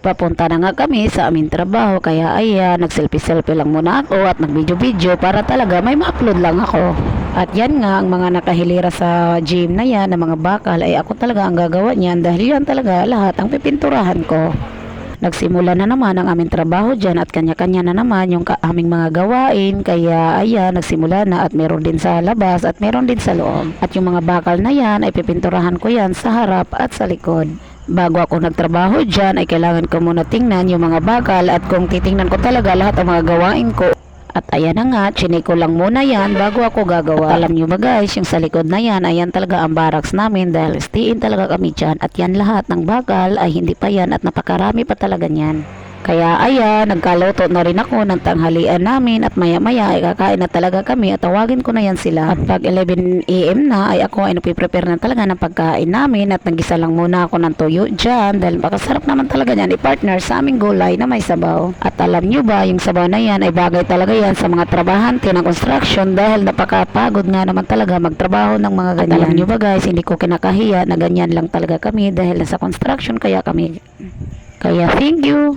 Papunta na nga kami sa aming trabaho kaya ayan, nag-selfie-selfie lang muna ako at nag-video-video para talaga may ma-upload lang ako. At yan nga, ang mga nakahilira sa gym na yan, na mga bakal, ay ako talaga ang gagawa niyan dahil yan talaga lahat ang pipinturahan ko. Nagsimula na naman ang aming trabaho dyan at kanya-kanya na naman yung aming mga gawain. Kaya ayan, nagsimula na at meron din sa labas at meron din sa loob. At yung mga bakal na yan ay pipinturahan ko yan sa harap at sa likod. Bago ako nagtrabaho dyan ay kailangan ko muna tingnan yung mga bakal at kung titingnan ko talaga lahat ng mga gawain ko. At ayan na nga, chiniko lang muna yan bago ako gagawa. At alam nyo ba guys, yung sa likod na yan, ayan talaga ang barracks namin dahil stiin talaga kami dyan. At yan lahat ng bakal ay hindi pa yan at napakarami pa talaga yan. Kaya ayan, nagkaluto na rin ako ng tanghalian namin at maya maya ay kakain na talaga kami at tawagin ko na yan sila. At pag 11 AM na ay ako ay napiprepare na talaga ng pagkain namin at nagisa lang muna ako ng tuyo dyan dahil pakasarap naman talaga yan i-partner sa aming gulay na may sabaw. At alam nyo ba, yung sabaw na yan ay bagay talaga yan sa mga trabahante ng construction dahil napakapagod nga naman talaga magtrabaho ng mga ganyan. At alam nyo ba guys, hindi ko kinakahiya na ganyan lang talaga kami dahil nasa construction kaya kami. Kaya thank you.